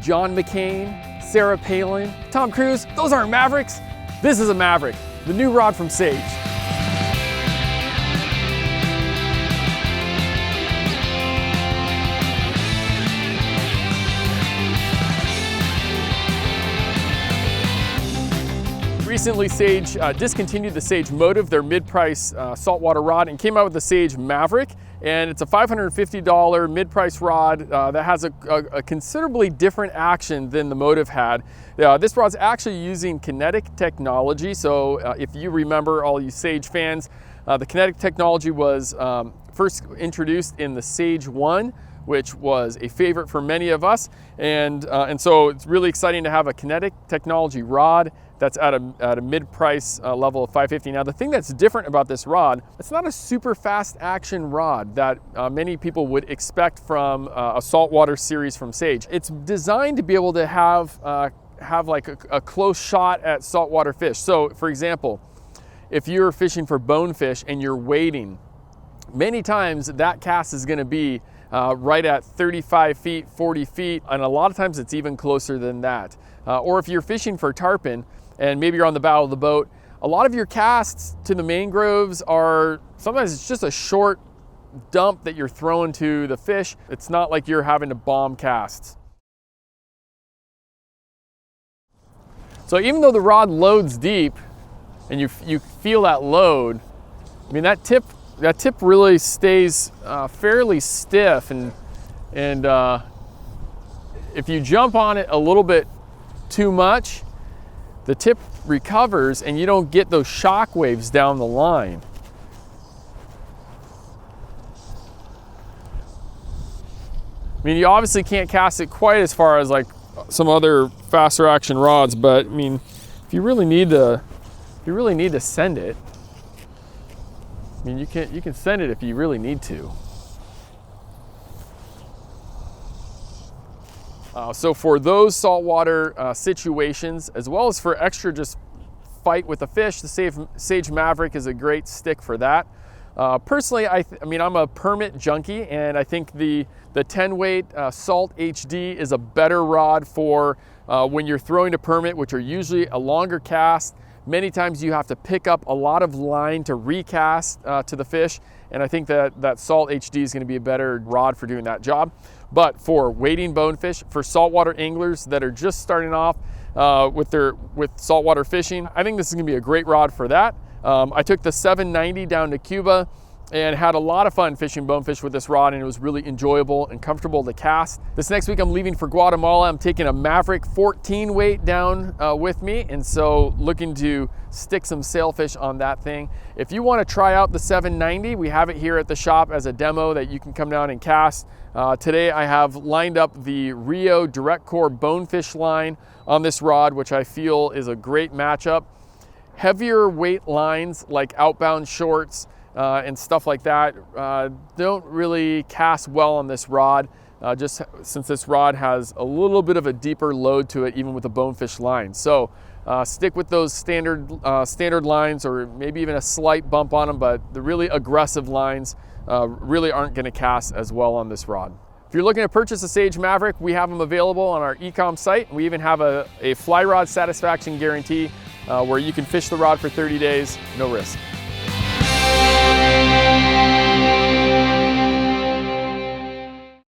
John McCain, Sarah Palin, Tom Cruise. Those aren't Mavericks. This is a Maverick, the new rod from Sage. Recently, Sage discontinued the Sage Motive, their mid-price saltwater rod, and came out with the Sage Maverick. And it's a $550 mid-price rod that has a considerably different action than the Motive had. This rod's actually using kinetic technology. So if you remember, all you Sage fans, the kinetic technology was first introduced in the Sage 1, which was a favorite for many of us. And so it's really exciting to have a kinetic technology rod that's at a mid-price level of $550. Now, the thing that's different about this rod, it's not a super fast action rod that many people would expect from a saltwater series from Sage. It's designed to be able to have like a close shot at saltwater fish. So, for example, if you're fishing for bonefish and you're wading, many times that cast is going to be right at 35 feet, 40 feet, and a lot of times it's even closer than that. Or if you're fishing for tarpon, and maybe you're on the bow of the boat, a lot of your casts to the mangroves are, sometimes it's just a short dump that you're throwing to the fish. It's not like you're having to bomb casts. So even though the rod loads deep and you feel that load, I mean, that tip really stays fairly stiff, and if you jump on it a little bit too much, the tip recovers and you don't get those shock waves down the line. I mean, you obviously can't cast it quite as far as like some other faster action rods, but I mean, if you really need to send it, I mean, you can send it if you really need to. So for those saltwater situations, as well as for extra just fight with the fish, the Sage Maverick is a great stick for that. Personally, I mean, I'm a permit junkie, and I think the 10 weight Salt HD is a better rod for when you're throwing a permit, which are usually a longer cast. Many times you have to pick up a lot of line to recast to the fish, and I think that Salt HD is going to be a better rod for doing that job. But for wading bonefish, for saltwater anglers that are just starting off with saltwater fishing, I think this is going to be a great rod for that. I took the 790 down to Cuba and had a lot of fun fishing bonefish with this rod, and it was really enjoyable and comfortable to cast. This next week I'm leaving for Guatemala. I'm taking a Maverick 14 weight down with me, and so looking to stick some sailfish on that thing. If you want to try out the 790, we have it here at the shop as a demo that you can come down and cast. Today I have lined up the Rio Direct Core Bonefish line on this rod, which I feel is a great matchup. Heavier weight lines like outbound shorts and stuff like that don't really cast well on this rod, just since this rod has a little bit of a deeper load to it, even with a bonefish line. So stick with those standard lines, or maybe even a slight bump on them, but the really aggressive lines really aren't going to cast as well on this rod. If you're looking to purchase a Sage Maverick, we have them available on our e-com site. We even have a fly rod satisfaction guarantee where you can fish the rod for 30 days, no risk.